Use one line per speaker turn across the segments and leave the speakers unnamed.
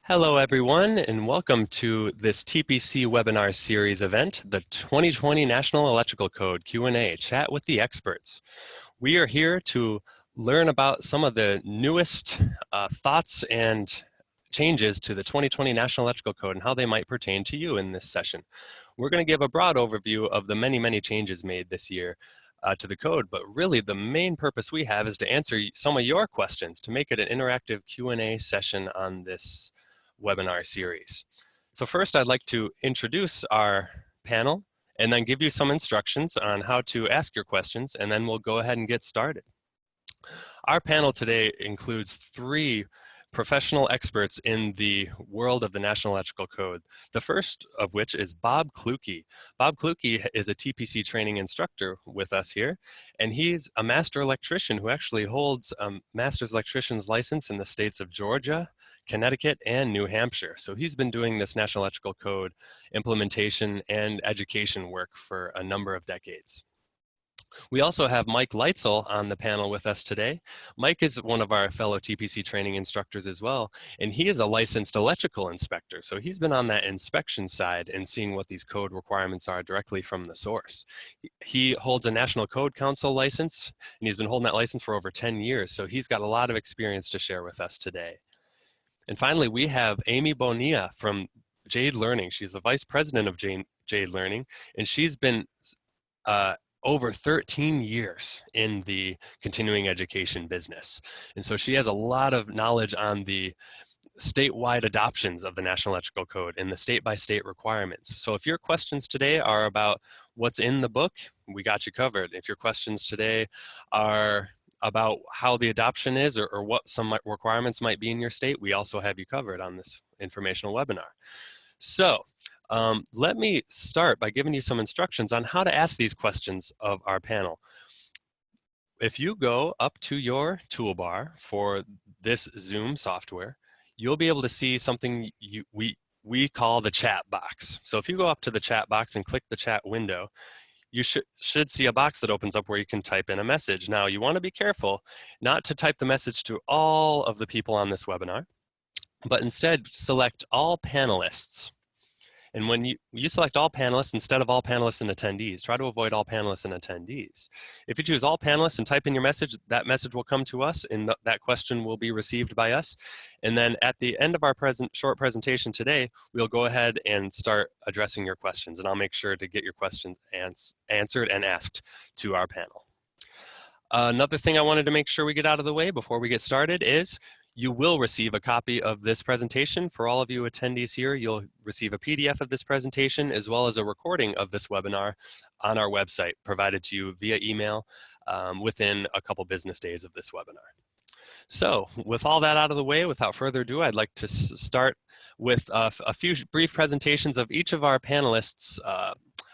Hello, everyone, and welcome to this TPC webinar series event, the 2020 National Electrical Code Q&A, Chat with the Experts. We are here to learn about some of the newest thoughts and changes to the 2020 National Electrical Code and how they might pertain to you in this session. We're going to give a broad overview of the many changes made this year to the code, but really the main purpose we have is to answer some of your questions, to make it an interactive Q&A session on this webinar series. So first, I'd like to introduce our panel and then give you some instructions on how to ask your questions, and then we'll go ahead and get started. Our panel today includes three professional experts in the world of the National Electrical Code. The first of which is Bob Kluke. Bob Kluke is a TPC training instructor with us here, and he's a master electrician who actually holds a master's electrician's license in the states of Georgia, Connecticut, and New Hampshire. So he's been doing this National Electrical Code implementation and education work for a number of decades. We also have Mike Leitzel on the panel with us today. Mike is one of our fellow TPC training instructors as well, and he is a licensed electrical inspector. So he's been on that inspection side and seeing what these code requirements are directly from the source. He holds a National Code Council license, and he's been holding that license for over 10 years. So he's got a lot of experience to share with us today. And finally, we have Amy Bonilla from Jade Learning. She's the vice president of Jade Learning, and she's been over 13 years in the continuing education business. And so she has a lot of knowledge on the statewide adoptions of the National Electrical Code and the state-by-state requirements. So if your questions today are about what's in the book, we got you covered. If your questions today are about how the adoption is or what some requirements might be in your state, we also have you covered on this informational webinar. So let me start by giving you some instructions on how to ask these questions of our panel. If you go up to your toolbar for this Zoom software, you'll be able to see something we call the chat box. So if you go up to the chat box and click the chat window, you should see a box that opens up where you can type in a message. Now, you want to be careful not to type the message to all of the people on this webinar, but instead select all panelists. And when you select all panelists instead of all panelists and attendees, try to avoid all panelists and attendees. If you choose all panelists and type in your message, that message will come to us and that question will be received by us. And then at the end of our short presentation today, we'll go ahead and start addressing your questions, and I'll make sure to get your questions answered and asked to our panel. Another thing I wanted to make sure we get out of the way before we get started is you will receive a copy of this presentation. For all of you attendees here, you'll receive a PDF of this presentation as well as a recording of this webinar on our website, provided to you via email within a couple business days of this webinar. So with all that out of the way, without further ado, I'd like to start with a few brief presentations of each of our panelists'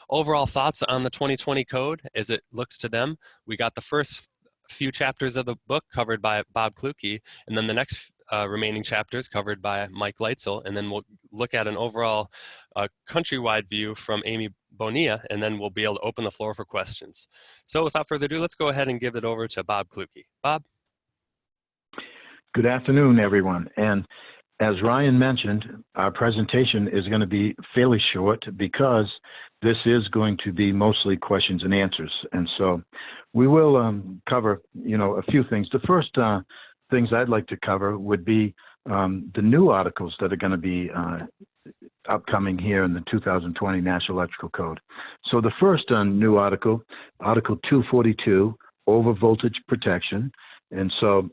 overall thoughts on the 2020 code as it looks to them. We got the first few chapters of the book covered by Bob Kluke, and then the next remaining chapters covered by Mike Leitzel, and then we'll look at an overall countrywide view from Amy Bonilla, and then we'll be able to open the floor for questions. So without further ado, let's go ahead and give it over to Bob Kluke. Bob?
Good afternoon, everyone. And as Ryan mentioned, our presentation is going to be fairly short because this is going to be mostly questions and answers. And so we will cover, a few things. The first things I'd like to cover would be the new articles that are going to be upcoming here in the 2020 National Electrical Code. So the first new article, Article 242, over voltage protection. And so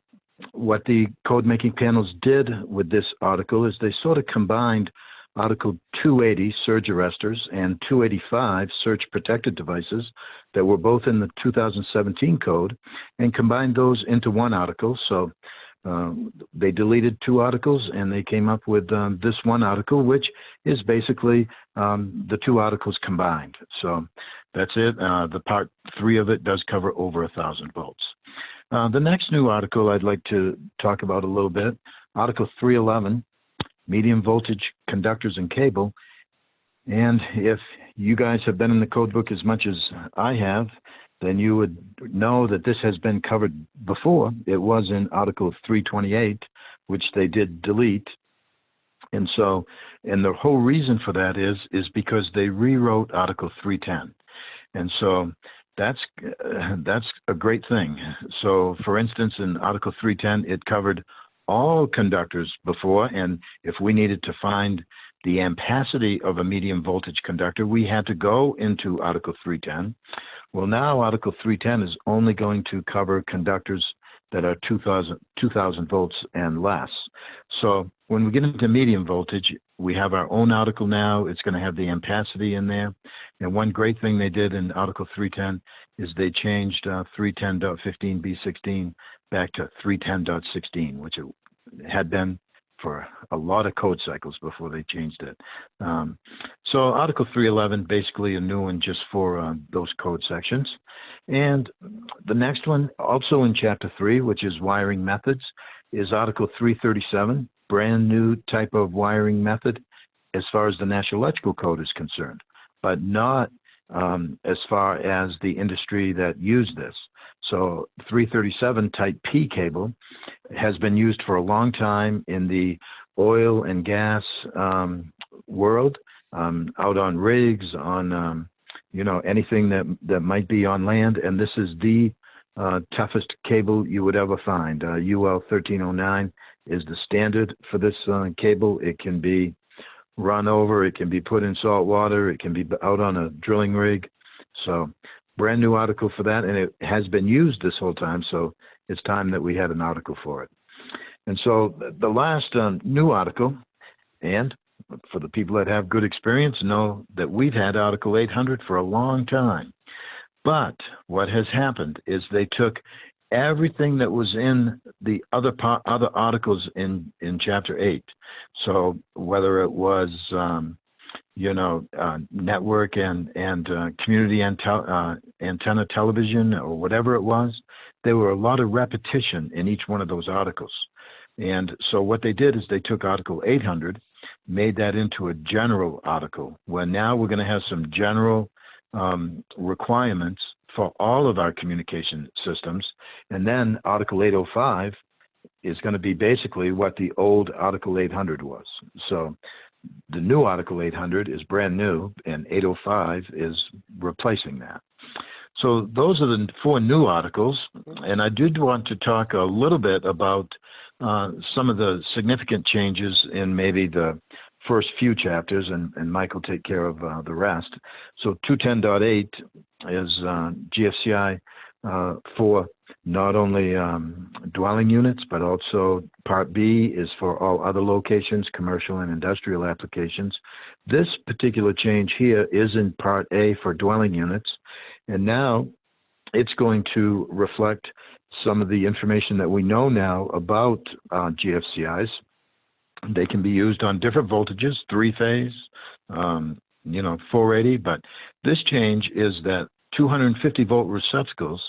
what the code making panels did with this article is they sort of combined Article 280, surge arresters, and 285, surge protected devices that were both in the 2017 code, and combined those into one article. So they deleted two articles and they came up with this one article, which is basically the two articles combined. So that's it. The part 3 of it does cover over 1,000 volts. The next new article I'd like to talk about a little bit, Article 311, medium voltage conductors and cable. And if you guys have been in the code book as much as I have, then you would know that this has been covered before. It was in Article 328, which they did delete. And so, and the whole reason for that is because they rewrote Article 310. And so that's a great thing. So for instance, in Article 310, it covered all conductors before, and if we needed to find the ampacity of a medium voltage conductor, we had to go into Article 310. Well, now Article 310 is only going to cover conductors that are 2,000 volts and less. So when we get into medium voltage, we have our own article now. It's going to have the ampacity in there. And one great thing they did in Article 310 is they changed 310.15b16 back to 310.16, which it had been for a lot of code cycles before they changed it. So Article 311, basically a new one just for those code sections. And the next one, also in Chapter 3, which is wiring methods, is Article 337, brand new type of wiring method as far as the National Electrical Code is concerned, but not as far as the industry that used this. So 337 type P cable has been used for a long time in the oil and gas world, out on rigs, on anything that might be on land. And this is the toughest cable you would ever find. UL 1309 is the standard for this cable. It can be run over, it can be put in salt water, it can be out on a drilling rig. So brand new article for that, and it has been used this whole time, so it's time that we had an article for it. And so the last new article, and for the people that have good experience, know that we've had Article 800 for a long time. But what has happened is they took everything that was in the other articles in Chapter 8. So whether it was network and community antenna television or whatever it was, there were a lot of repetition in each one of those articles. And so what they did is they took Article 800, made that into a general article, where now we're going to have some general requirements for all of our communication systems. And then Article 805 is going to be basically what the old Article 800 was. So the new Article 800 is brand new, and 805 is replacing that. So those are the 4 new articles, and I did want to talk a little bit about some of the significant changes in maybe the first few chapters, and Mike will take care of the rest. So 210.8 is GFCI for not only dwelling units, but also Part B is for all other locations, commercial and industrial applications. This particular change here is in Part A for dwelling units, and now it's going to reflect some of the information that we know now about GFCIs. They can be used on different voltages, 3-phase, 480, but this change is that 250 volt receptacles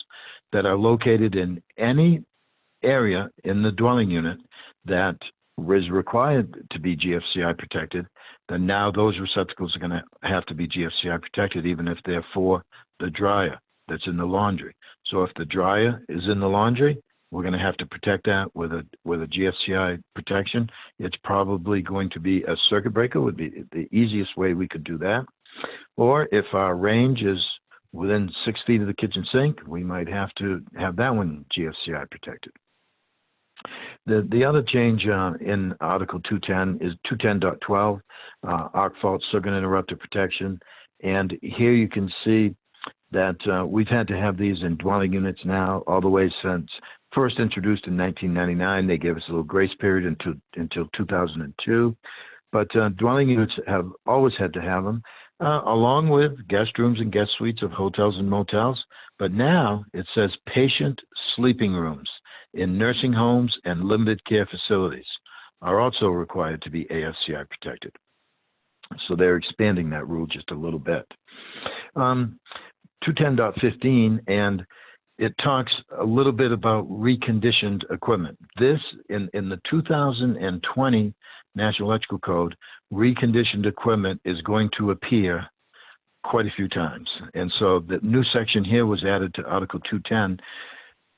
that are located in any area in the dwelling unit that is required to be GFCI protected, then now those receptacles are going to have to be GFCI protected, even if they're for the dryer that's in the laundry. So if the dryer is in the laundry, we're going to have to protect that with a GFCI protection. It's probably going to be a circuit breaker, would be the easiest way we could do that. Or if our range is within 6 feet of the kitchen sink, we might have to have that one GFCI protected. The other change in Article 210 is 210.12, arcfault circuit interrupter protection. And here you can see that we've had to have these in dwelling units now all the way since first introduced in 1999. They gave us a little grace period until 2002. But dwelling units have always had to have them, along with guest rooms and guest suites of hotels and motels. But now it says patient sleeping rooms in nursing homes and limited care facilities are also required to be AFCI protected. So they're expanding that rule just a little bit. 210.15, and it talks a little bit about reconditioned equipment. This, in the 2020 National Electrical Code, reconditioned equipment is going to appear quite a few times. And so the new section here was added to Article 210.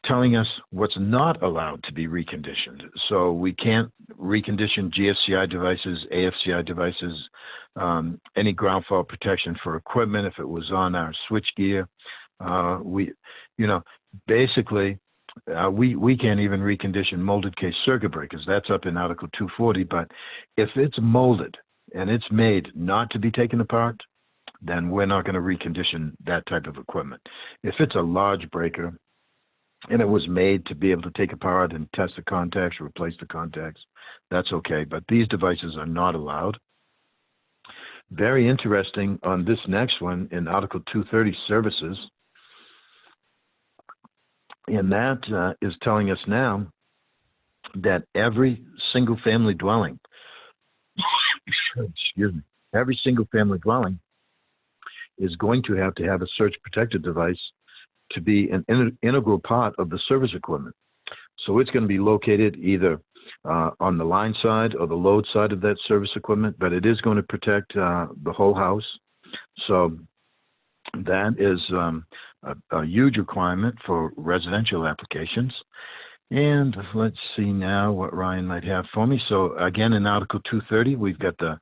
telling us what's not allowed to be reconditioned. So we can't recondition GFCI devices, AFCI devices, any ground fault protection for equipment if it was on our switch gear. Basically, we can't even recondition molded case circuit breakers. That's up in Article 240. But if it's molded and it's made not to be taken apart, then we're not going to recondition that type of equipment. If it's a large breaker and it was made to be able to take apart and test the contacts, replace the contacts, that's okay. But these devices are not allowed. Very interesting on this next one in Article 230 services. And that is telling us now that every single family dwelling, every single family dwelling is going to have a surge protected device to be an integral part of the service equipment. So it's going to be located either on the line side or the load side of that service equipment, but it is going to protect the whole house. So that is a huge requirement for residential applications. And let's see now what Ryan might have for me. So again, in Article 230, we've got the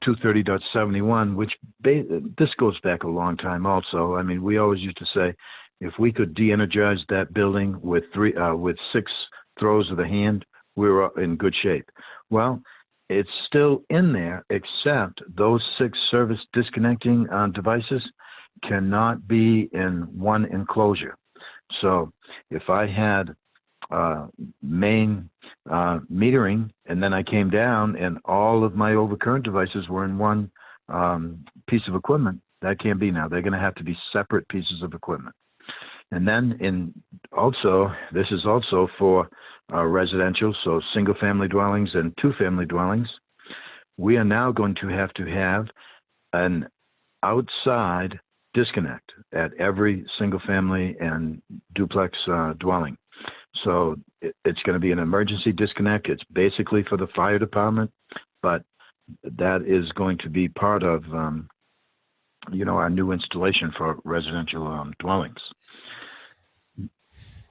230.71, which this goes back a long time also. I mean, we always used to say, if we could de-energize that building with 6 throws of the hand, we were in good shape. Well, it's still in there, except those 6 service disconnecting devices cannot be in one enclosure. So if I had main metering and then I came down and all of my overcurrent devices were in one piece of equipment, that can't be now. They're going to have to be separate pieces of equipment. And then this is also for residential, so single family dwellings and 2-family dwellings. We are now going to have an outside disconnect at every single family and duplex dwelling. So it's going to be an emergency disconnect. It's basically for the fire department, but that is going to be part of our new installation for residential dwellings.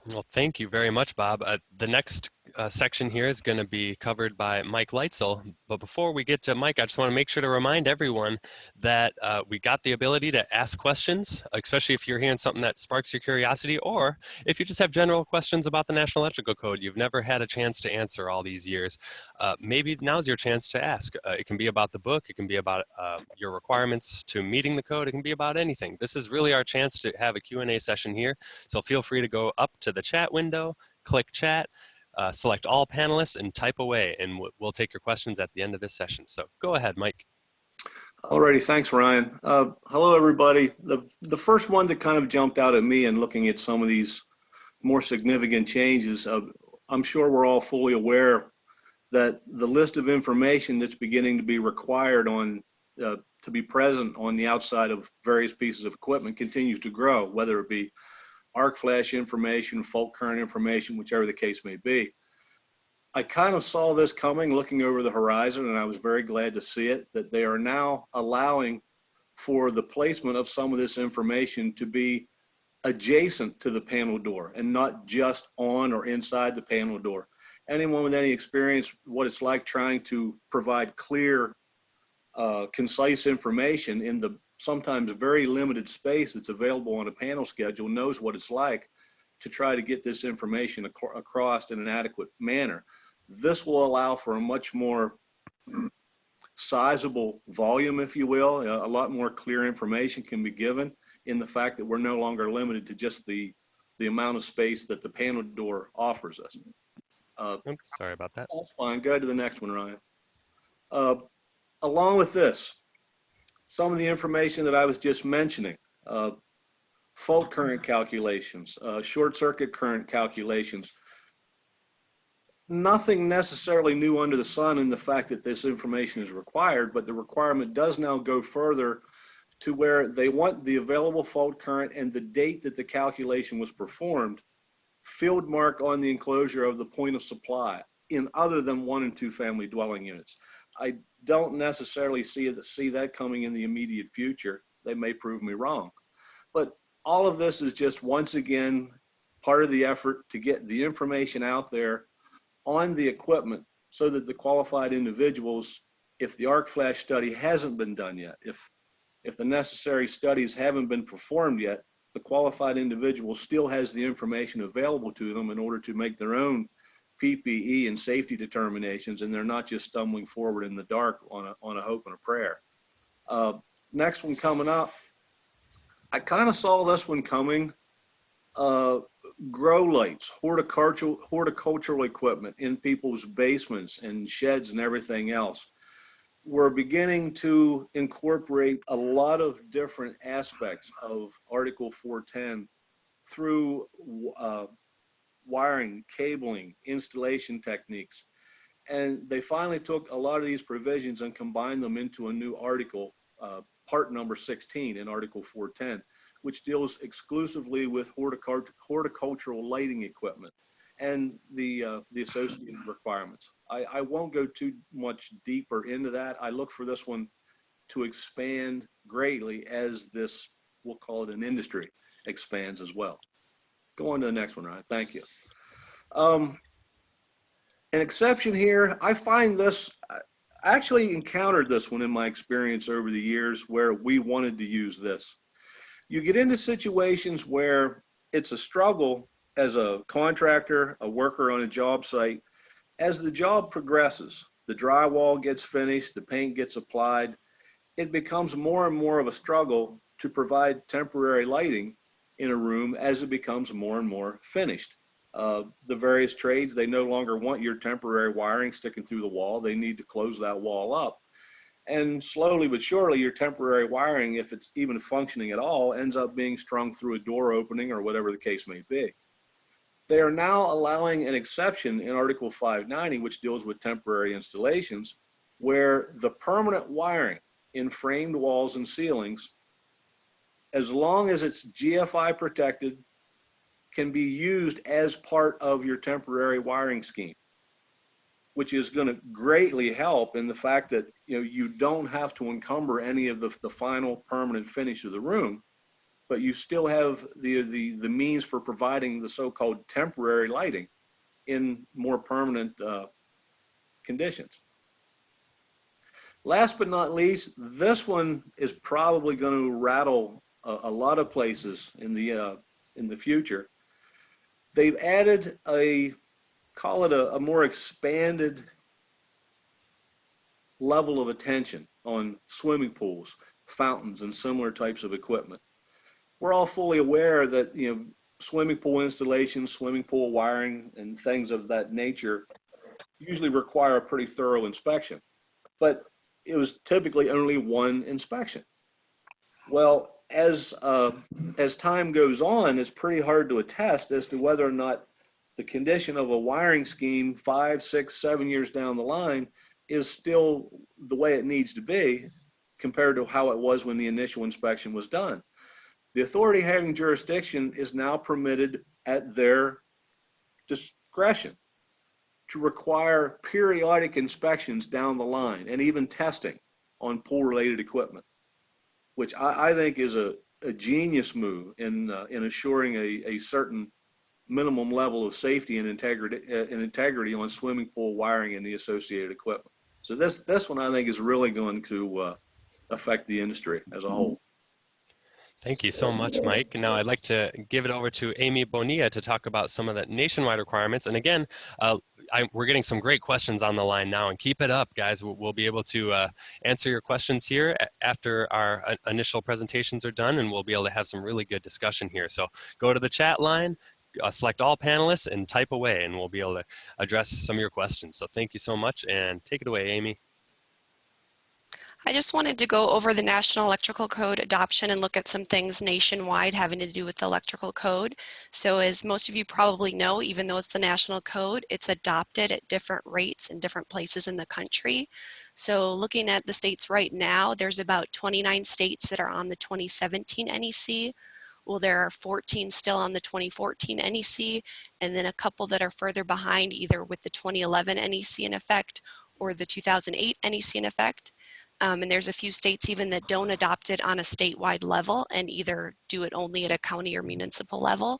Well, thank you very much, Bob. The next section here is going to be covered by Mike Leitzel. But before we get to Mike, I just want to make sure to remind everyone that we got the ability to ask questions, especially if you're hearing something that sparks your curiosity, or if you just have general questions about the National Electrical Code you've never had a chance to answer all these years. Maybe now's your chance to ask. It can be about the book. It can be about your requirements to meeting the code. It can be about anything. This is really our chance to have a Q&A session here. So feel free to go up to the chat window, click chat, select all panelists and type away, and we'll take your questions at the end of this session. So go ahead, Mike.
Alrighty, thanks, Ryan. Hello, everybody. The first one that kind of jumped out at me in looking at some of these more significant changes, I'm sure we're all fully aware that the list of information that's beginning to be required on to be present on the outside of various pieces of equipment continues to grow, whether it be arc flash information, fault current information, whichever the case may be. I kind of saw this coming looking over the horizon, and I was very glad to see it, that they are now allowing for the placement of some of this information to be adjacent to the panel door and not just on or inside the panel door. Anyone with any experience what it's like trying to provide clear, concise information in the sometimes very limited space that's available on a panel schedule knows what it's like to try to get this information across in an adequate manner. This will allow for a much more sizable volume, if you will. A lot more clear information can be given in the fact that we're no longer limited to just the amount of space that the panel door offers us.
Oops, sorry about that.
That's fine. Go to the next one, Ryan. Along with this, some of the information that I was just mentioning, fault current calculations, short circuit current calculations, nothing necessarily new under the sun in the fact that this information is required, but the requirement does now go further to where they want the available fault current and the date that the calculation was performed field mark on the enclosure of the point of supply in other than 1 and 2 family dwelling units. I don't necessarily see that coming in the immediate future. They may prove me wrong. But all of this is just, once again, part of the effort to get the information out there on the equipment so that the qualified individuals, if the arc flash study hasn't been done yet, if the necessary studies haven't been performed yet, the qualified individual still has the information available to them in order to make their own PPE and safety determinations, and they're not just stumbling forward in the dark on a hope and a prayer. Next one coming up, I kind of saw this one coming. Grow lights, horticultural equipment in people's basements and sheds and everything else. We're beginning to incorporate a lot of different aspects of Article 410 through wiring, cabling, installation techniques. And they finally took a lot of these provisions and combined them into a new article, part number 16 in Article 410, which deals exclusively with horticultural lighting equipment and the associated requirements. I won't go too much deeper into that. I look for this one to expand greatly as this, we'll call it an industry, expands as well. Go on to the next one, Ryan. Thank you. An exception here, I find this, I actually encountered this one in my experience over the years where we wanted to use this. You get into situations where it's a struggle as a contractor, a worker on a job site. As the job progresses, the drywall gets finished, the paint gets applied, it becomes more and more of a struggle to provide temporary lighting in a room as it becomes more and more finished. The various trades, they no longer want your temporary wiring sticking through the wall. They need to close that wall up. And slowly but surely, your temporary wiring, if it's even functioning at all, ends up being strung through a door opening or whatever the case may be. They are now allowing an exception in Article 590, which deals with temporary installations, where the permanent wiring in framed walls and ceilings, as long as it's GFI protected, can be used as part of your temporary wiring scheme, which is going to greatly help in the fact that you don't have to encumber any of the final permanent finish of the room, but you still have the means for providing the so-called temporary lighting in more permanent conditions. Last but not least, this one is probably going to rattle a lot of places in the future. They've added call it a more expanded level of attention on swimming pools, fountains, and similar types of equipment. We're all fully aware that swimming pool installations, swimming pool wiring, and things of that nature usually require a pretty thorough inspection, but it was typically only one inspection. Well, as time goes on, it's pretty hard to attest as to whether or not the condition of a wiring scheme 5, 6, 7 years down the line is still the way it needs to be compared to how it was when the initial inspection was done. The authority having jurisdiction is now permitted at their discretion to require periodic inspections down the line and even testing on pool-related equipment, which I think is a genius move in assuring a certain minimum level of safety and integrity on swimming pool wiring and the associated equipment. So this one I think is really going to affect the industry as a whole.
Thank you so much, Mike. Now I'd like to give it over to Amy Bonilla to talk about some of the nationwide requirements. And again, we're getting some great questions on the line now, and keep it up, guys. We'll be able to answer your questions here after our initial presentations are done, and we'll be able to have some really good discussion here. So go to the chat line, select all panelists, and type away, and we'll be able to address some of your questions. So thank you so much, and take it away, Amy.
I just wanted to go over the National Electrical Code adoption and look at some things nationwide having to do with the electrical code. So as most of you probably know, even though it's the national code, it's adopted at different rates in different places in the country. So looking at the states right now, there's about 29 states that are on the 2017 NEC. Well, there are 14 still on the 2014 NEC, and then a couple that are further behind, either with the 2011 NEC in effect or the 2008 NEC in effect. And there's a few states even that don't adopt it on a statewide level and either do it only at a county or municipal level.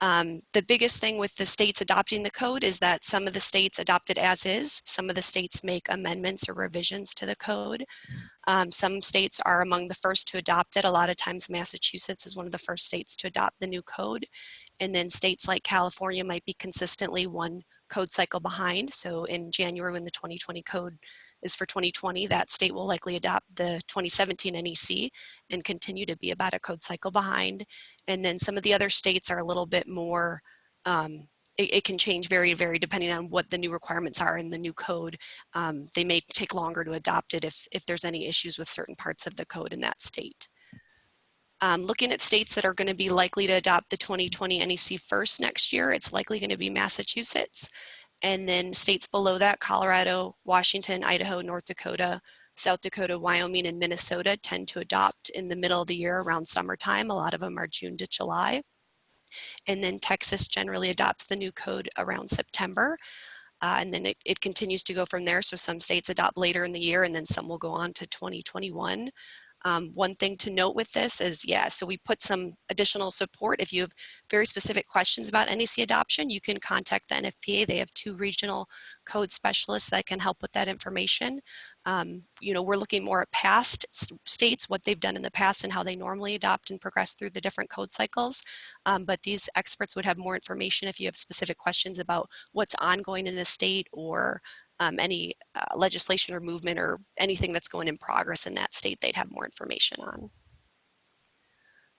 The biggest thing with the states adopting the code is that some of the states adopt it as is. Some of the states make amendments or revisions to the code. Some states are among the first to adopt it. A lot of times Massachusetts is one of the first states to adopt the new code. And then states like California might be consistently one code cycle behind. So in January, when the 2020 code is for 2020, that state will likely adopt the 2017 NEC and continue to be about a code cycle behind. And then some of the other states are a little bit more, it can change very depending on what the new requirements are in the new code. They may take longer to adopt it if there's any issues with certain parts of the code in that state. Looking at states that are going to be likely to adopt the 2020 NEC first next year, it's likely going to be Massachusetts. And then states below that, Colorado, Washington, Idaho, North Dakota, South Dakota, Wyoming, and Minnesota tend to adopt in the middle of the year around summertime. A lot of them are June to July. And then Texas generally adopts the new code around September. And then it continues to go from there. So some states adopt later in the year and then some will go on to 2021. One thing to note with this is, so we put some additional support. If you have very specific questions about NEC adoption, you can contact the NFPA. They have 2 regional code specialists that can help with that information. We're looking more at past states, what they've done in the past and how they normally adopt and progress through the different code cycles. But these experts would have more information if you have specific questions about what's ongoing in a state or any legislation or movement or anything that's going in progress in that state. They'd have more information on.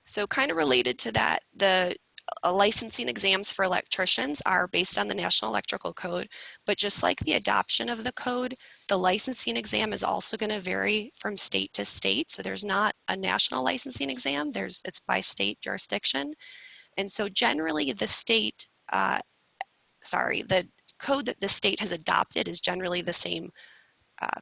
So kind of related to that, the licensing exams for electricians are based on the National Electrical Code, but just like the adoption of the code, the licensing exam is also going to vary from state to state. So there's not a national licensing exam, it's by state jurisdiction. And so generally the state, the code that the state has adopted is generally the same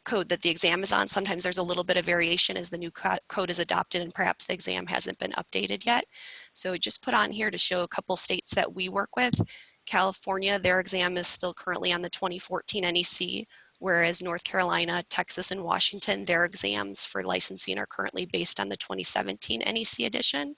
code that the exam is on. Sometimes there's a little bit of variation as the new code is adopted and perhaps the exam hasn't been updated yet. So just put on here to show a couple states that we work with. California, their exam is still currently on the 2014 NEC, whereas North Carolina, Texas, and Washington, their exams for licensing are currently based on the 2017 NEC edition.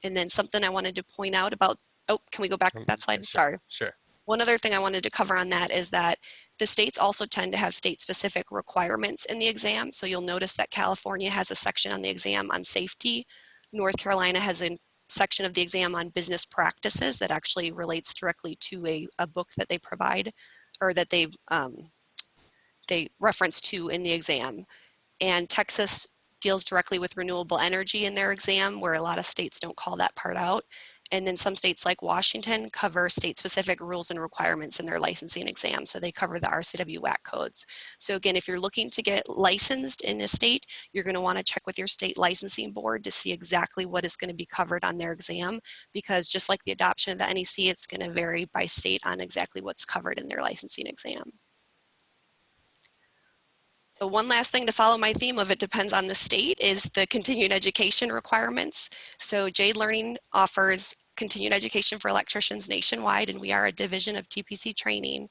And then something I wanted to point out about, can we go back to that slide? Sorry.
Sure.
One other thing I wanted to cover on that is that the states also tend to have state-specific requirements in the exam. So you'll notice that California has a section on the exam on safety. North Carolina has a section of the exam on business practices that actually relates directly to a book that they provide or that they reference to in the exam. And Texas deals directly with renewable energy in their exam, where a lot of states don't call that part out. And then some states like Washington cover state-specific rules and requirements in their licensing exam. So they cover the RCW WAC codes. So again, if you're looking to get licensed in a state, you're going to want to check with your state licensing board to see exactly what is going to be covered on their exam, because just like the adoption of the NEC, it's going to vary by state on exactly what's covered in their licensing exam. So one last thing to follow my theme of it depends on the state is the continuing education requirements. So Jade Learning offers continuing education for electricians nationwide, and we are a division of TPC training.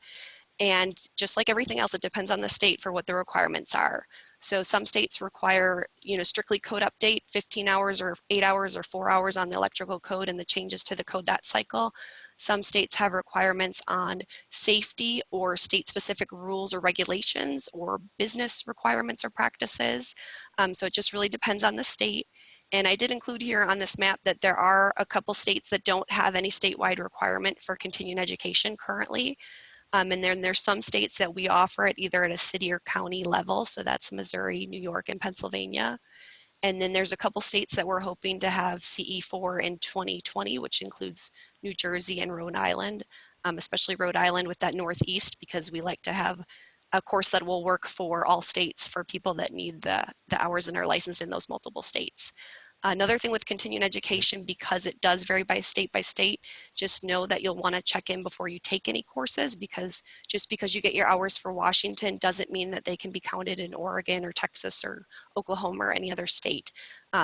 And just like everything else, it depends on the state for what the requirements are. So some states require, strictly code update, 15 hours or 8 hours or 4 hours on the electrical code and the changes to the code that cycle. Some states have requirements on safety or state-specific rules or regulations or business requirements or practices. So it just really depends on the state. And I did include here on this map that there are a couple states that don't have any statewide requirement for continuing education currently. And then there's some states that we offer it either at a city or county level. So that's Missouri, New York, and Pennsylvania. And then there's a couple states that we're hoping to have CE4 in 2020, which includes New Jersey and Rhode Island, especially Rhode Island with that Northeast, because we like to have a course that will work for all states for people that need the hours and are licensed in those multiple states. Another thing with continuing education, because it does vary by state, just know that you'll want to check in before you take any courses, because just because you get your hours for Washington doesn't mean that they can be counted in Oregon or Texas or Oklahoma or any other state.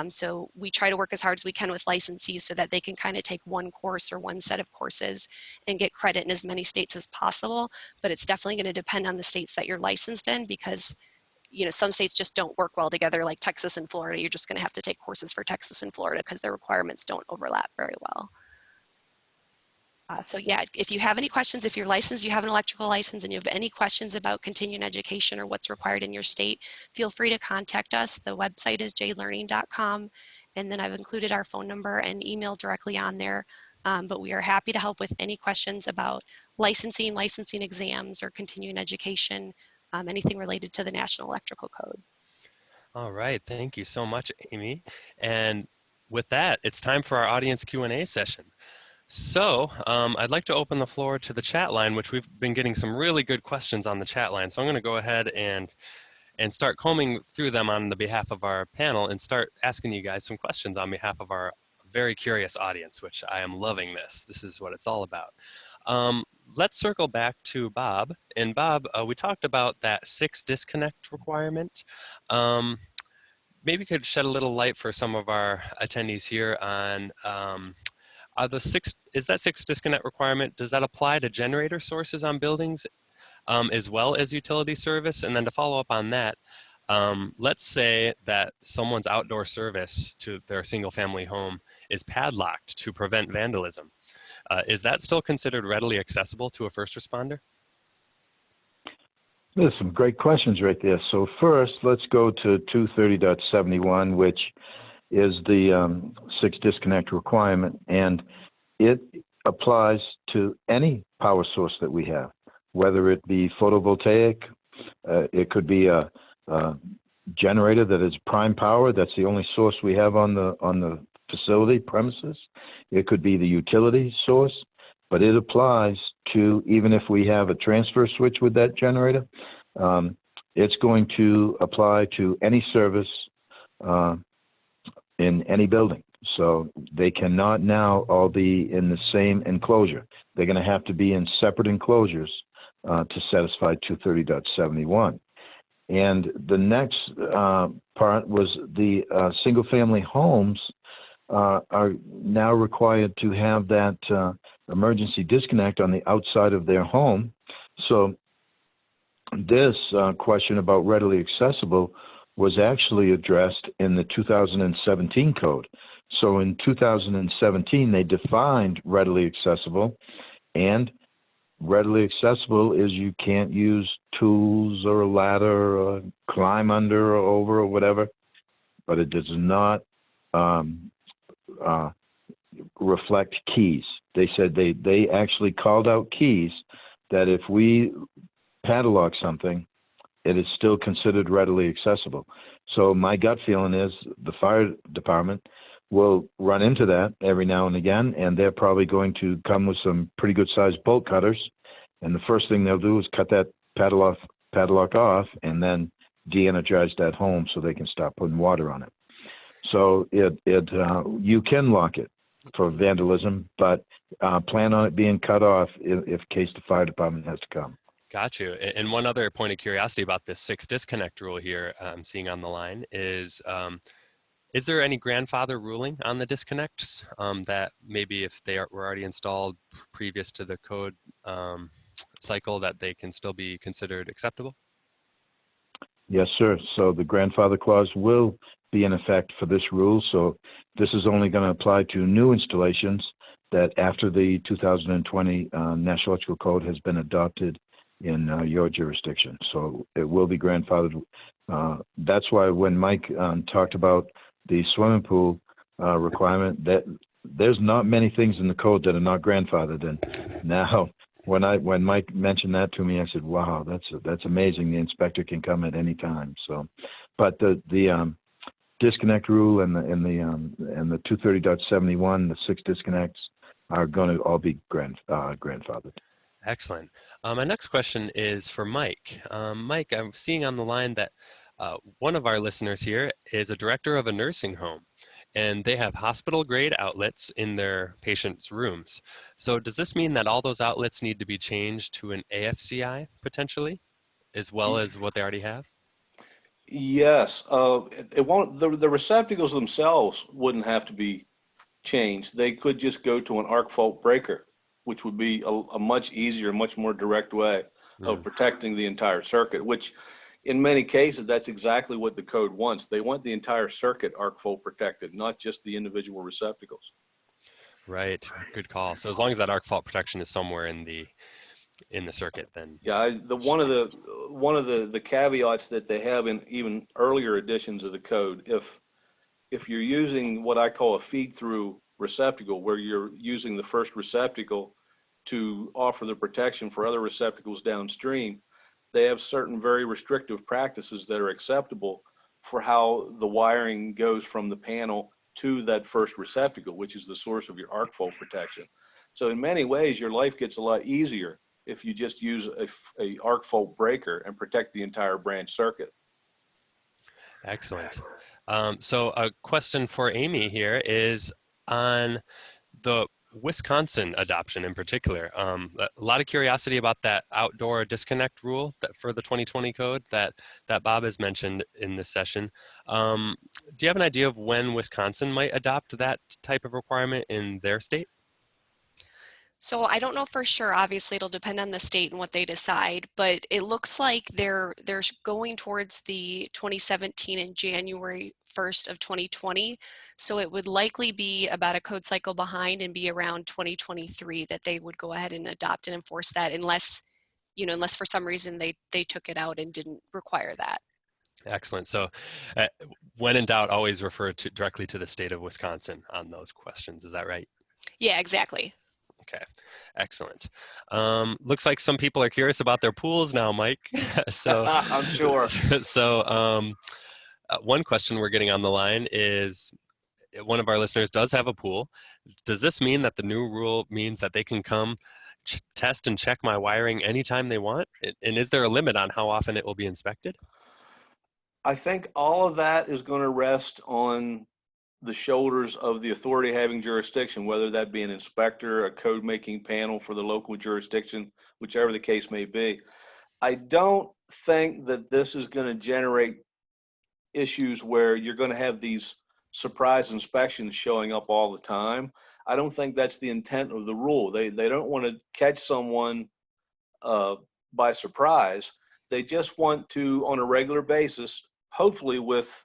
So we try to work as hard as we can with licensees so that they can kind of take one course or one set of courses and get credit in as many states as possible. But it's definitely going to depend on the states that you're licensed in, because some states just don't work well together, like Texas and Florida. You're just going to have to take courses for Texas and Florida because their requirements don't overlap very well. So yeah, if you have any questions, if you're licensed, you have an electrical license, and you have any questions about continuing education or what's required in your state, feel free to contact us. The website is jlearning.com, and then I've included our phone number and email directly on there. But we are happy to help with any questions about licensing exams, or continuing education, anything related to the National Electrical Code.
All right, thank you so much, Amy. And with that, it's time for our audience Q&A session. So I'd like to open the floor to the chat line, which we've been getting some really good questions on the chat line. So I'm going to go ahead and start combing through them on the behalf of our panel and start asking you guys some questions on behalf of our very curious audience, which I am loving this. This is what it's all about. Let's circle back to Bob. And Bob, we talked about that 6 disconnect requirement. Maybe you could shed a little light for some of our attendees here on is that 6 disconnect requirement, does that apply to generator sources on buildings as well as utility service? And then to follow up on that, let's say that someone's outdoor service to their single family home is padlocked to prevent vandalism. Is that still considered readily accessible to a first responder?
There's some great questions right there. So first, let's go to 230.71, which is the 6 disconnect requirement, and it applies to any power source that we have, whether it be photovoltaic, it could be a generator that is prime power, that's the only source we have on the facility premises. It could be the utility source, but it applies to, even if we have a transfer switch with that generator, it's going to apply to any service in any building. So they cannot now all be in the same enclosure. They're going to have to be in separate enclosures to satisfy 230.71. And the next part was the single-family homes are now required to have that emergency disconnect on the outside of their home. So this question about readily accessible was actually addressed in the 2017 code. So in 2017, they defined readily accessible, and readily accessible is you can't use tools or a ladder or climb under or over or whatever, but it does not reflect keys. They said they actually called out keys, that if we padlock something, it is still considered readily accessible. So my gut feeling is the fire department will run into that every now and again, and they're probably going to come with some pretty good sized bolt cutters. And the first thing they'll do is cut that padlock off and then de-energize that home so they can stop putting water on it. So you can lock it for vandalism, but plan on it being cut off if case the fire department has to come.
Got you. And one other point of curiosity about this 6 disconnect rule here I'm seeing on the line is there any grandfather ruling on the disconnects that maybe if they were already installed previous to the code cycle that they can still be considered acceptable?
Yes, sir. So the grandfather clause will be in effect for this rule. So this is only going to apply to new installations that after the 2020 National Electrical Code has been adopted in your jurisdiction. So it will be grandfathered. That's why when Mike talked about the swimming pool requirement, that there's not many things in the code that are not grandfathered. And now when Mike mentioned that to me, I said, wow, that's amazing. The inspector can come at any time. So, but the disconnect rule and the 230.71, the 6 disconnects are going to all be grandfathered.
Excellent. My next question is for Mike. Mike, I'm seeing on the line that one of our listeners here is a director of a nursing home, and they have hospital-grade outlets in their patients' rooms. So does this mean that all those outlets need to be changed to an AFCI potentially, as well as what they already have?
Yes, it won't. The receptacles themselves wouldn't have to be changed. They could just go to an arcfault breaker, which would be a much easier, much more direct way of protecting the entire circuit, which, in many cases, that's exactly what the code wants. They want the entire circuit arc fault protected, not just the individual receptacles.
Right. Good call. So as long as that arc fault protection is somewhere in the circuit, then
Yeah, one of the caveats that they have in even earlier editions of the code, if you're using what I call a feed-through receptacle, where you're using the first receptacle to offer the protection for other receptacles downstream, they have certain very restrictive practices that are acceptable for how the wiring goes from the panel to that first receptacle, which is the source of your arc fault protection. So in many ways, your life gets a lot easier if you just use a arc fault breaker and protect the entire branch circuit.
excellent. So a question for Amy here is on the Wisconsin adoption in particular. A lot of curiosity about that outdoor disconnect rule that for the 2020 code that Bob has mentioned in this session. Do you have an idea of when Wisconsin might adopt that type of requirement in their state?
So I don't know for sure. Obviously, it'll depend on the state and what they decide, but it looks like they're going towards the 2017 and January 1st of 2020. So it would likely be about a code cycle behind and be around 2023 that they would go ahead and adopt and enforce that, unless for some reason they took it out and didn't require that.
Excellent. So when in doubt, always refer directly to the state of Wisconsin on those questions. Is that right?
Yeah, exactly.
Okay, excellent. Looks like some people are curious about their pools now, Mike. So
I'm sure.
So one question we're getting on the line is, one of our listeners does have a pool. Does this mean that the new rule means that they can come test and check my wiring anytime they want? And is there a limit on how often it will be inspected?
I think all of that is going to rest on the shoulders of the authority having jurisdiction, whether that be an inspector, a code making panel for the local jurisdiction, whichever the case may be. I don't think that this is going to generate issues where you're going to have these surprise inspections showing up all the time. I don't think that's the intent of the rule. They don't want to catch someone by surprise. They just want to, on a regular basis, hopefully with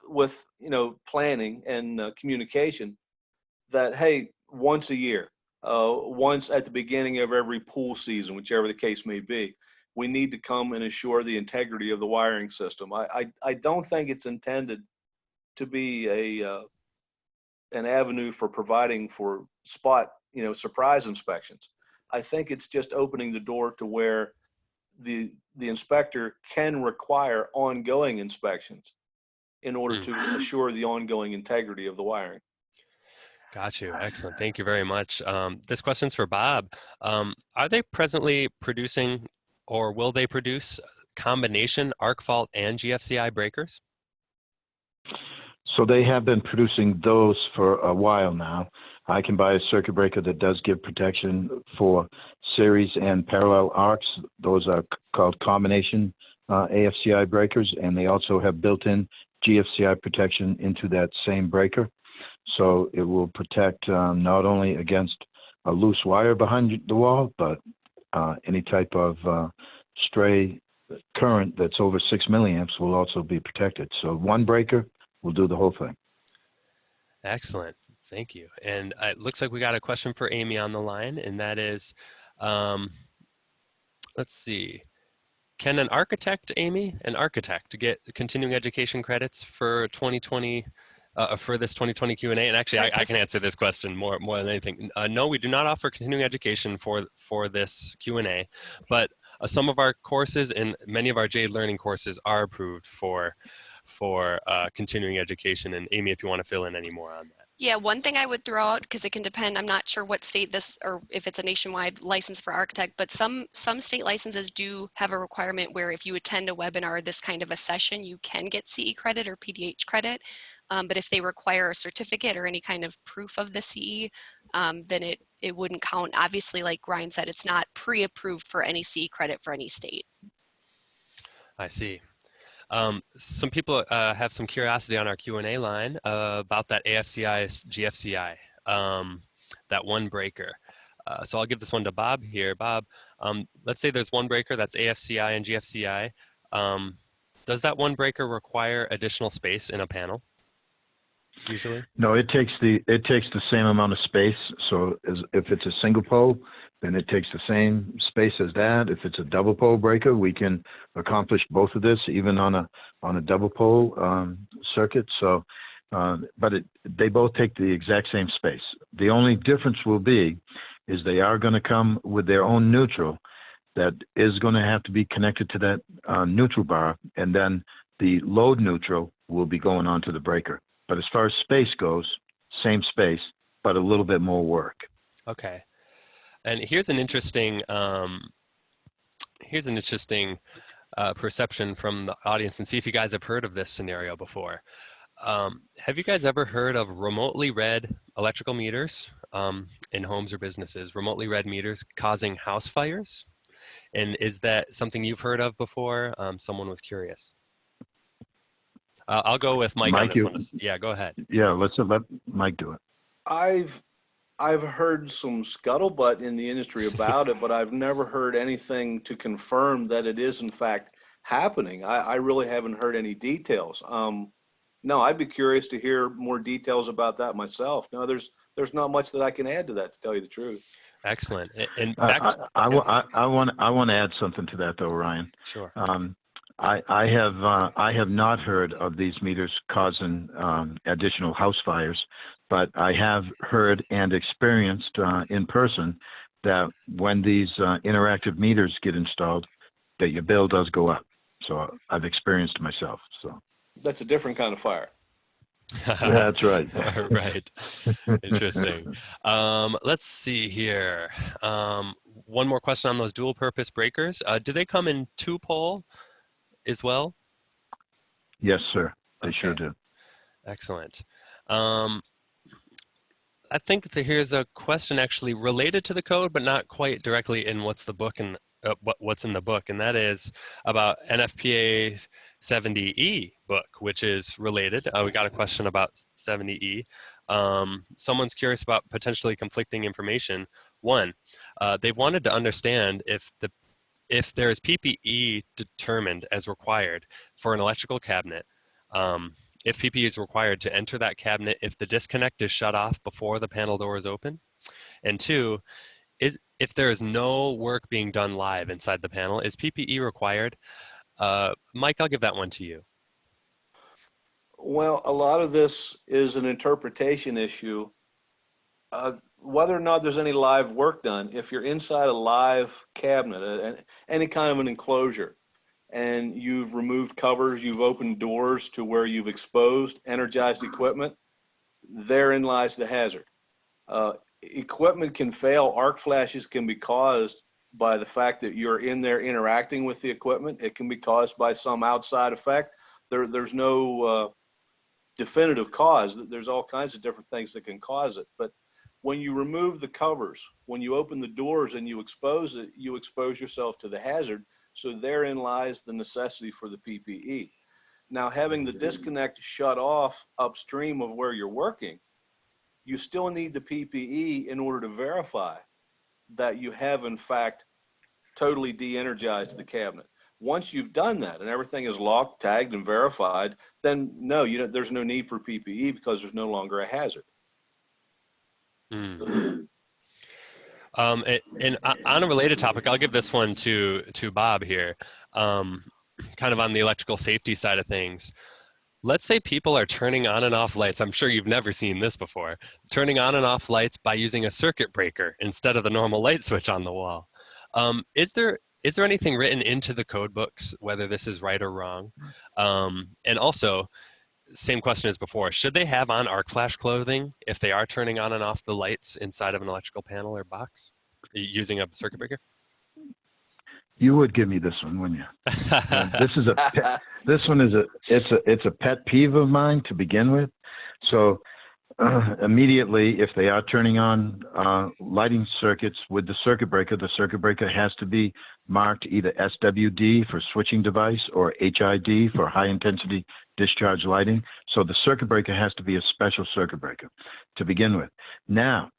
planning and communication, that hey, once a year, once at the beginning of every pool season, whichever the case may be, we need to come and assure the integrity of the wiring system. I don't think it's intended to be an avenue for providing for spot surprise inspections. I think it's just opening the door to where the inspector can require ongoing inspections in order to assure the ongoing integrity of the wiring.
Got you. Excellent. Thank you very much. This question's for Bob. Are they presently producing, or will they produce, combination arc fault and GFCI breakers?
So they have been producing those for a while now. I can buy a circuit breaker that does give protection for series and parallel arcs. Those are called combination AFCI breakers, and they also have built-in GFCI protection into that same breaker. So it will protect not only against a loose wire behind the wall, but any type of stray current that's over 6 milliamps will also be protected. So one breaker will do the whole thing.
Excellent. Thank you. And it looks like we got a question for Amy on the line, and that is, let's see. Can an architect get continuing education credits for 2020, for this 2020 Q&A? And actually, I can answer this question more than anything. No, we do not offer continuing education for this Q&A, but some of our courses and many of our JADE learning courses are approved for continuing education. And Amy, if you want to fill in any more on that.
Yeah, one thing I would throw out, because it can depend, I'm not sure what state this, or if it's a nationwide license for architect, but some state licenses do have a requirement where if you attend a webinar, this kind of a session, you can get CE credit or PDH credit. But if they require a certificate or any kind of proof of the CE, then it wouldn't count. Obviously, like Ryan said, it's not pre-approved for any CE credit for any state.
I see. Some people have some curiosity on our Q&A line about that AFCI GFCI, that one breaker. So I'll give this one to Bob here. Bob, let's say there's one breaker that's AFCI and GFCI. Does that one breaker require additional space in a panel, usually?
No, it takes the same amount of space. So if it's a single pole, then it takes the same space as that. If it's a double pole breaker, we can accomplish both of this even on a double pole circuit. So, but they both take the exact same space. The only difference will be is they are going to come with their own neutral that is going to have to be connected to that neutral bar, and then the load neutral will be going onto the breaker. But as far as space goes, same space, but a little bit more work.
Okay. And here's an interesting perception from the audience, and see if you guys have heard of this scenario before. Have you guys ever heard of remotely read electrical meters in homes or businesses? Remotely read meters causing house fires? And is that something you've heard of before? Someone was curious. I'll go with Mike on this one. Yeah, go ahead.
Yeah, let Mike do it.
I've heard some scuttlebutt in the industry about it, but I've never heard anything to confirm that it is in fact happening. I really haven't heard any details. No, I'd be curious to hear more details about that myself. No, there's not much that I can add to that, to tell you the truth.
Excellent. And
I want to add something to that though, Ryan.
Sure.
I have not heard of these meters causing additional house fires, but I have heard and experienced in person that when these interactive meters get installed, that your bill does go up. So I've experienced myself. So
that's a different kind of fire.
That's right.
Right. Interesting. Let's see here. One more question on those dual purpose breakers. Do they come in 2-pole as well?
Yes, sir. They
Okay.
sure do.
Excellent. I think that here's a question actually related to the code, but not quite directly in what's in the book, and that is about NFPA 70E book, which is related. We got a question about 70E. Someone's curious about potentially conflicting information. One, they've wanted to understand if there is PPE determined as required for an electrical cabinet, if PPE is required to enter that cabinet if the disconnect is shut off before the panel door is open. And two, if there is no work being done live inside the panel, is PPE required? Mike, I'll give that one to you.
Well, a lot of this is an interpretation issue. Whether or not there's any live work done, if you're inside a live cabinet, any kind of an enclosure, and you've removed covers, you've opened doors to where you've exposed energized equipment, therein lies the hazard. Equipment can fail. Arc flashes can be caused by the fact that you're in there interacting with the equipment. It can be caused by some outside effect. There's no definitive cause. There's all kinds of different things that can cause it. But when you remove the covers, when you open the doors and you expose it, you expose yourself to the hazard. So therein lies the necessity for the PPE. Now, having the disconnect shut off upstream of where you're working, you still need the PPE in order to verify that you have in fact totally de-energized the cabinet. Once you've done that and everything is locked, tagged, and verified, then no, there's no need for PPE because there's no longer a hazard.
Mm. And on a related topic, I'll give this one to Bob here, kind of on the electrical safety side of things. Let's say people are turning on and off lights. I'm sure you've never seen this before. Turning on and off lights by using a circuit breaker instead of the normal light switch on the wall. Is there anything written into the code books, whether this is right or wrong? And also, same question as before, should they have on arc flash clothing if they are turning on and off the lights inside of an electrical panel or box using a circuit breaker?
You would give me this one, wouldn't you? It's a pet peeve of mine to begin with. So immediately, if they are turning on lighting circuits with the circuit breaker has to be marked either SWD for switching device or HID for high intensity discharge lighting. So the circuit breaker has to be a special circuit breaker to begin with. Now,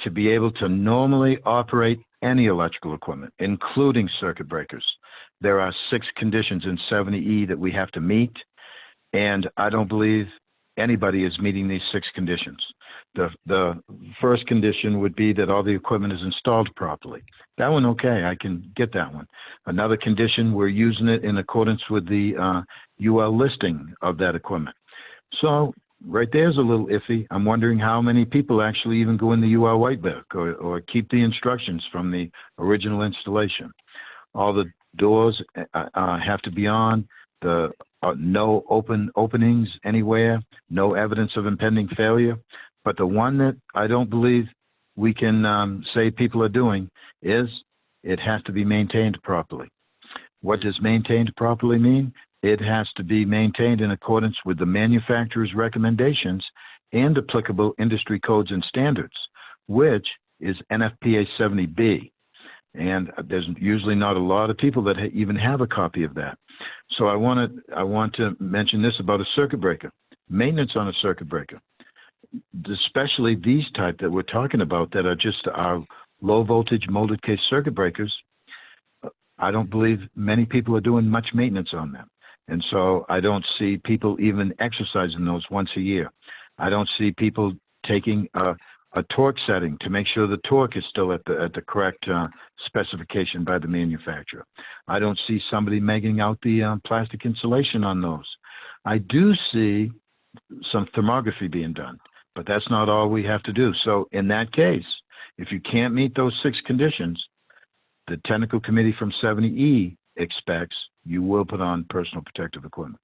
to be able to normally operate any electrical equipment, including circuit breakers. There are 6 conditions in 70E that we have to meet, and I don't believe anybody is meeting these 6 conditions. The first condition would be that all the equipment is installed properly. That one, okay, I can get that one. Another condition, we're using it in accordance with the UL listing of that equipment. So right there's a little iffy. I'm wondering how many people actually even go in the UL white book or keep the instructions from the original installation. All the doors have to be on, no openings anywhere, no evidence of impending failure. But the one that I don't believe we can say people are doing is it has to be maintained properly. What does maintained properly mean? It has to be maintained in accordance with the manufacturer's recommendations and applicable industry codes and standards, which is NFPA 70B. And there's usually not a lot of people that even have a copy of that. So I want to mention this about a circuit breaker. Maintenance on a circuit breaker, especially these type that we're talking about that are just our low voltage molded case circuit breakers. I don't believe many people are doing much maintenance on them. And so I don't see people even exercising those once a year. I don't see people taking a torque setting to make sure the torque is still at the correct specification by the manufacturer. I don't see somebody megging out the plastic insulation on those. I do see some thermography being done, but that's not all we have to do. So in that case, if you can't meet those 6 conditions, the technical committee from 70E expects you will put on personal protective equipment.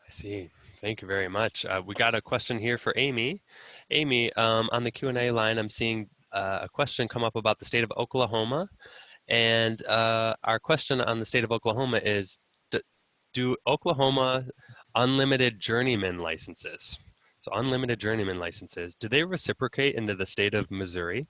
I see. Thank you very much. We got a question here for Amy. Amy, on the Q&A line, I'm seeing a question come up about the state of Oklahoma. And our question on the state of Oklahoma is, do Oklahoma unlimited journeyman licenses, so unlimited journeyman licenses, do they reciprocate into the state of Missouri?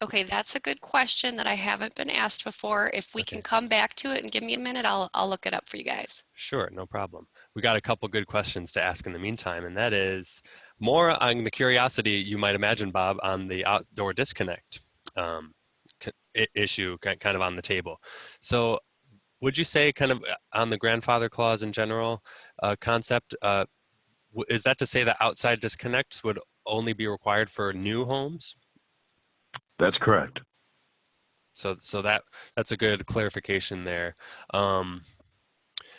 Okay, that's a good question that I haven't been asked before. If we can come back to it and give me a minute, I'll look it up for you guys.
Sure, no problem. We got a couple good questions to ask in the meantime, and that is more on the curiosity you might imagine, Bob, on the outdoor disconnect issue kind of on the table. So would you say kind of on the grandfather clause in general concept, is that to say that outside disconnects would only be required for new homes?
That's correct.
So that's a good clarification there. And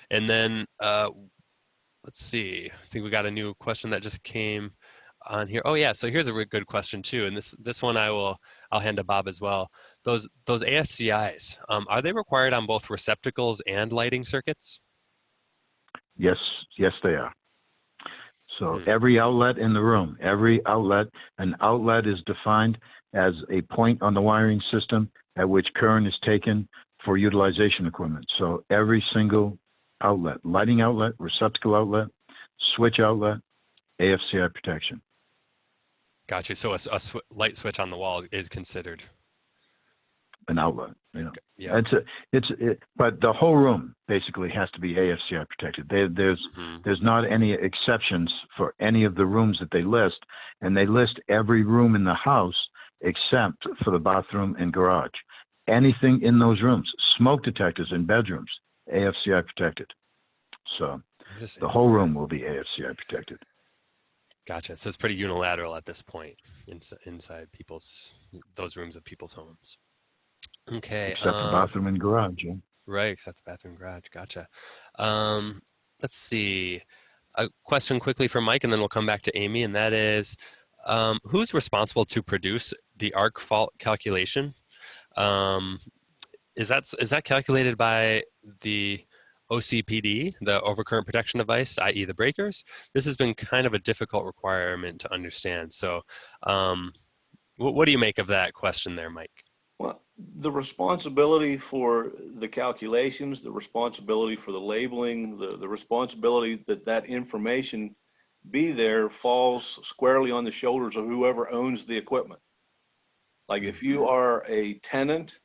then let's see. I think we got a new question that just came on here. Oh yeah, so here's a really good question too, and this one I'll hand to Bob as well. Those AFCIs, are they required on both receptacles and lighting circuits?
Yes, they are. So every outlet in the room, an outlet is defined as a point on the wiring system at which current is taken for utilization equipment. So every single outlet, lighting outlet, receptacle outlet, switch outlet, AFCI protection.
Gotcha. So a light switch on the wall is considered
an outlet. You know.
Yeah.
But the whole room basically has to be AFCI protected. There's not any exceptions for any of the rooms that they list, and they list every room in the house except for the bathroom and garage. Anything in those rooms, smoke detectors in bedrooms, AFCI protected. So the whole room will be AFCI protected.
Gotcha. So it's pretty unilateral at this point inside those rooms of people's homes. Okay.
Except the bathroom and garage. Yeah.
Right, except the bathroom and garage. Gotcha. Let's see. A question quickly from Mike, and then we'll come back to Amy, and that is, who's responsible to produce the arcfault calculation? Is that calculated by the OCPD, the overcurrent protection device, i.e. the breakers? This has been kind of a difficult requirement to understand. So what do you make of that question there, Mike?
Well, the responsibility for the calculations, the responsibility for the labeling, the responsibility that information be there falls squarely on the shoulders of whoever owns the equipment. Like if you are a tenant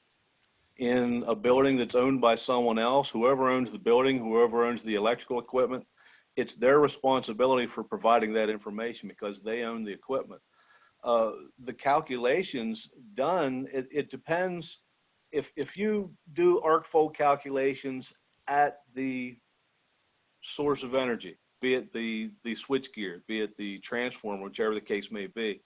in a building that's owned by someone else, whoever owns the building, whoever owns the electrical equipment, it's their responsibility for providing that information because they own the equipment. the calculations done, it depends. If you do arcfault calculations at the source of energy, be it the switchgear, be it the transformer, whichever the case may be,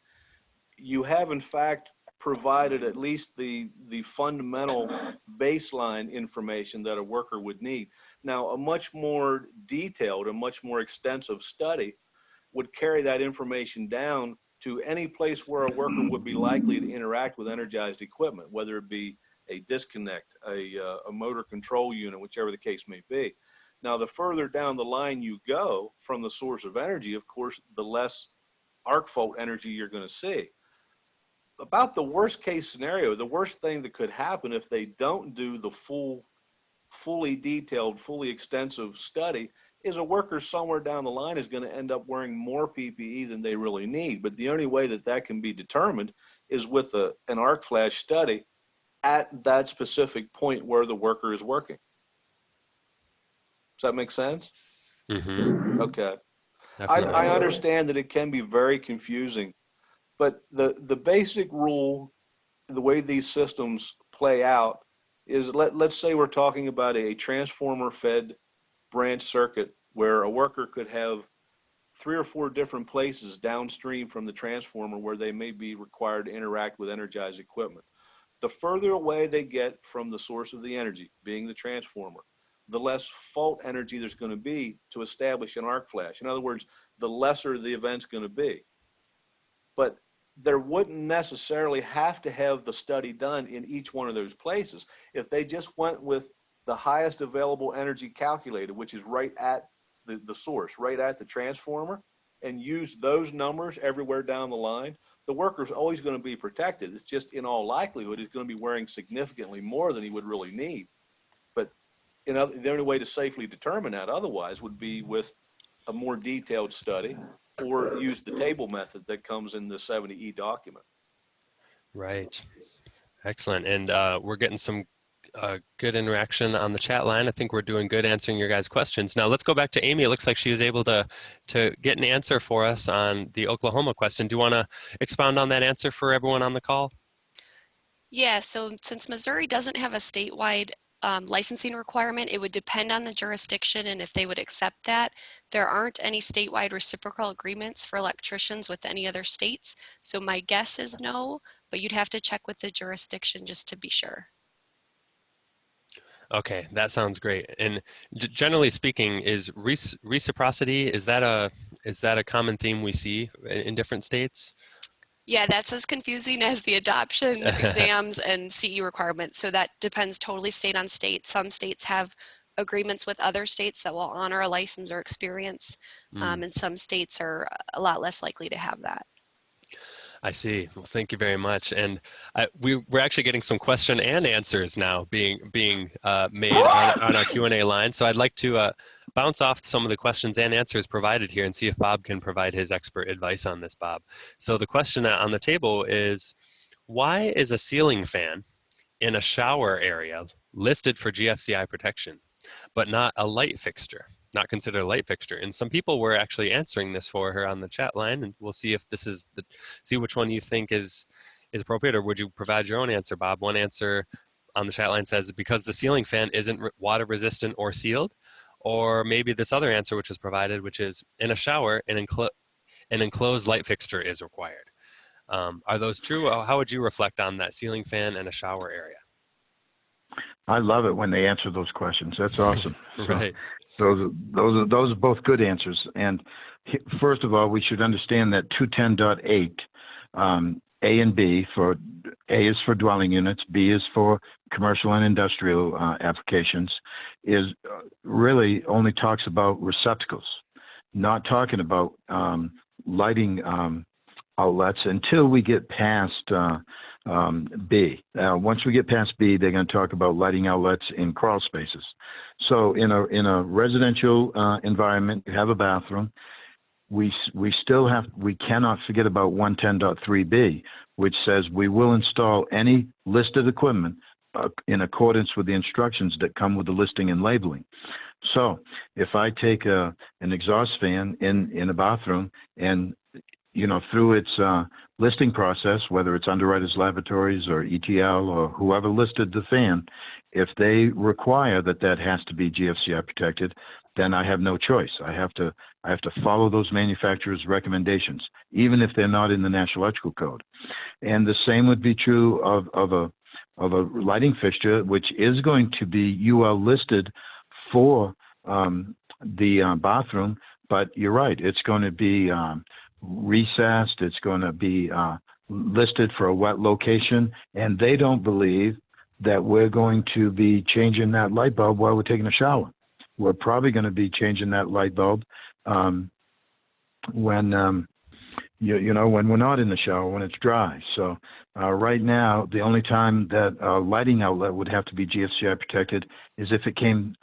you have in fact provided at least the fundamental baseline information that a worker would need. Now, a much more detailed, a much more extensive study would carry that information down to any place where a worker would be likely to interact with energized equipment, whether it be a disconnect, a motor control unit, whichever the case may be. Now, the further down the line you go from the source of energy, of course, the less arc fault energy you're going to see. About the worst case scenario, the worst thing that could happen if they don't do the fully detailed, fully extensive study is a worker somewhere down the line is going to end up wearing more PPE than they really need. But the only way that that can be determined is with an arc flash study at that specific point where the worker is working. Does that make sense?
Mm-hmm.
Okay.
Definitely.
I understand that it can be very confusing, but the basic rule, the way these systems play out is, let's say we're talking about a transformer fed branch circuit where a worker could have 3 or 4 different places downstream from the transformer where they may be required to interact with energized equipment. The further away they get from the source of the energy, being the transformer, the less fault energy there's going to be to establish an arc flash. In other words, the lesser the event's going to be. But there wouldn't necessarily have to have the study done in each one of those places. If they just went with the highest available energy calculated, which is right at the source, right at the transformer, and use those numbers everywhere down the line, the worker's always going to be protected. It's just, in all likelihood, he's going to be wearing significantly more than he would really need. But the only way to safely determine that otherwise would be with a more detailed study, or use the table method that comes in the 70E document.
Right. Excellent. And we're getting some good interaction on the chat line. I think we're doing good answering your guys' questions. Now let's go back to Amy. It looks like she was able to get an answer for us on the Oklahoma question. Do you want to expound on that answer for everyone on the call?
Yeah, so since Missouri doesn't have a statewide licensing requirement, it would depend on the jurisdiction and if they would accept that. There aren't any statewide reciprocal agreements for electricians with any other states, so my guess is no, but you'd have to check with the jurisdiction just to be sure.
Okay, that sounds great. And generally speaking, is reciprocity, is that a common theme we see in different states?
Yeah, that's as confusing as the adoption exams and CE requirements. So that depends totally state on state. Some states have agreements with other states that will honor a license or experience, and some states are a lot less likely to have that.
I see. Well, thank you very much. And we're actually getting some question and answers now being made on our Q&A line. So I'd like to bounce off some of the questions and answers provided here and see if Bob can provide his expert advice on this, Bob. So the question on the table is, why is a ceiling fan in a shower area listed for GFCI protection, but not a light fixture? Not considered a light fixture. And some people were actually answering this for her on the chat line, and we'll see if this is see which one you think is appropriate, or would you provide your own answer, Bob? One answer on the chat line says because the ceiling fan isn't water resistant or sealed, or maybe this other answer which was provided, which is in a shower, an enclosed light fixture is required. Are those true? How would you reflect on that ceiling fan and a shower area?
I love it when they answer those questions. That's awesome.
Right.
Those are both good answers. And first of all, we should understand that 210.8, A and B, for A is for dwelling units, B is for commercial and industrial applications, is really only talks about receptacles, not talking about lighting outlets until we get past B. Once we get past B, they're going to talk about lighting outlets in crawl spaces. So in a residential environment, you have a bathroom. We cannot forget about 110.3B, which says we will install any listed equipment in accordance with the instructions that come with the listing and labeling. So if I take an exhaust fan in a bathroom and through its listing process, whether it's Underwriters Laboratories or ETL or whoever listed the fan, if they require that has to be GFCI protected, then I have no choice. I have to follow those manufacturers' recommendations, even if they're not in the National Electrical Code. And the same would be true of a lighting fixture, which is going to be UL listed for the bathroom. But you're right, it's going to be recessed. It's going to be listed for a wet location, and they don't believe that we're going to be changing that light bulb while we're taking a shower. We're probably going to be changing that light bulb when when we're not in the shower, when it's dry. So right now, the only time that a lighting outlet would have to be GFCI protected is if it came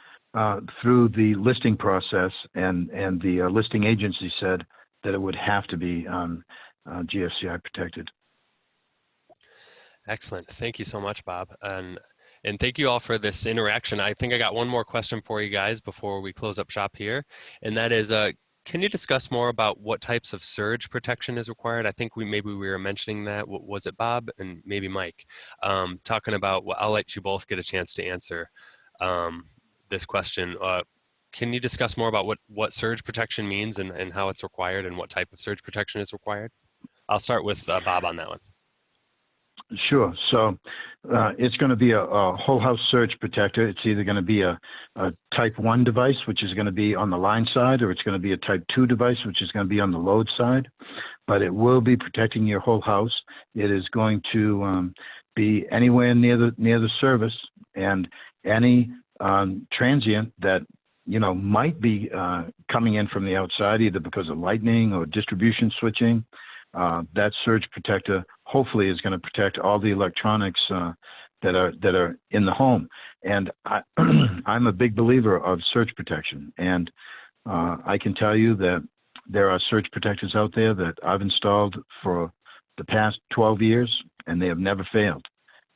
through the listing process, and the listing agency said that it would have to be GFCI protected.
Excellent. Thank you so much, Bob. And thank you all for this interaction. I think I got one more question for you guys before we close up shop here. And that is, can you discuss more about what types of surge protection is required? I think maybe we were mentioning that. Was it Bob and maybe Mike? Talking about, well, I'll let you both get a chance to answer this question. Can you discuss more about what surge protection means and how it's required and what type of surge protection is required? I'll start with Bob on that one.
Sure. So it's going to be a whole house surge protector. It's either going to be a type 1 device, which is going to be on the line side, or it's going to be a type 2 device, which is going to be on the load side. But it will be protecting your whole house. It is going to be anywhere near the service, and any transient that might be coming in from the outside, either because of lightning or distribution switching. That surge protector hopefully is going to protect all the electronics that are in the home. And I'm a big believer of surge protection. And I can tell you that there are surge protectors out there that I've installed for the past 12 years, and they have never failed.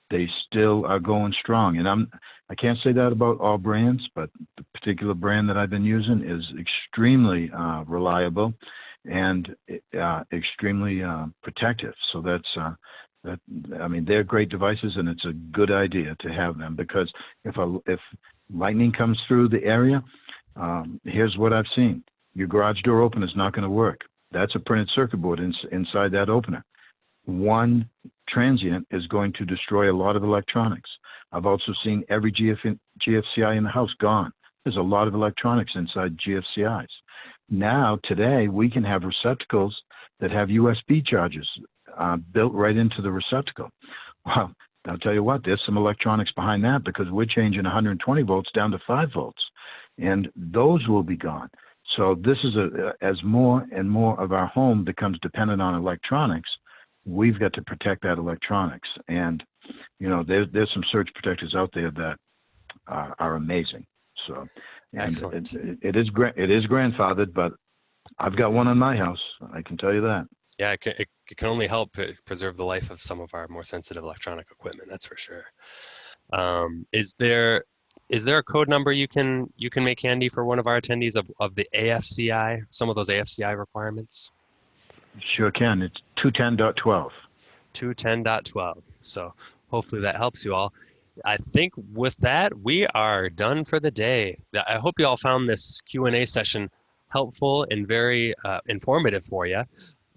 They still are going strong. And I can't say that about all brands, but the particular brand that I've been using is extremely reliable and extremely protective. So they're great devices, and it's a good idea to have them, because if lightning comes through the area, here's what I've seen. Your garage door opener is not going to work. That's a printed circuit board inside that opener. One transient is going to destroy a lot of electronics. I've also seen every GFCI in the house gone. There's a lot of electronics inside GFCIs. Now, today, we can have receptacles that have USB chargers built right into the receptacle. Well, I'll tell you what, there's some electronics behind that, because we're changing 120 volts down to 5 volts, and those will be gone. So this is as more and more of our home becomes dependent on electronics, we've got to protect that electronics. And, there's some surge protectors out there that are amazing. So,
excellent.
It is grandfathered, but I've got one on my house. I can tell you that.
Yeah, it can only help preserve the life of some of our more sensitive electronic equipment. That's for sure. Is there a code number you can make handy for one of our attendees of the AFCI, some of those AFCI requirements?
Sure can. It's 210.12.
210.12. So hopefully that helps you all. I think with that, we are done for the day. I hope you all found this Q&A session helpful and very informative for you.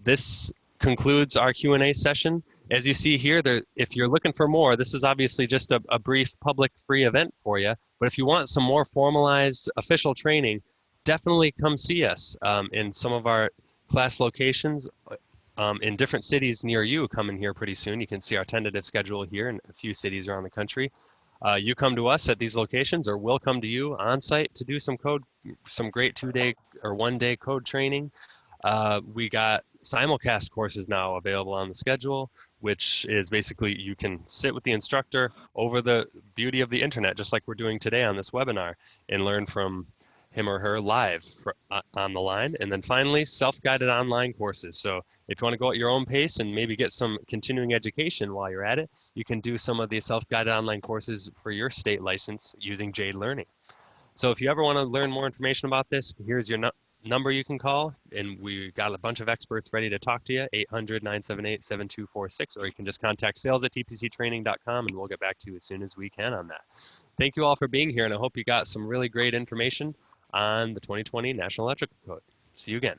This concludes our Q&A session. As you see here, if you're looking for more, this is obviously just a brief public free event for you. But if you want some more formalized official training, definitely come see us in some of our class locations in different cities near you coming here pretty soon. You can see our tentative schedule here in a few cities around the country. You come to us at these locations, or we'll come to you on site to do some great 2-day or 1-day code training. We got simulcast courses now available on the schedule, which is basically you can sit with the instructor over the beauty of the internet, just like we're doing today on this webinar, and learn from him or her live on the line. And then finally, self-guided online courses. So if you want to go at your own pace and maybe get some continuing education while you're at it, you can do some of the self-guided online courses for your state license using Jade Learning. So if you ever want to learn more information about this, here's your number you can call, and we got a bunch of experts ready to talk to you, 800-978-7246, or you can just contact sales@tpctraining.com, and we'll get back to you as soon as we can on that. Thank you all for being here, and I hope you got some really great information on the 2020 National Electrical Code. See you again.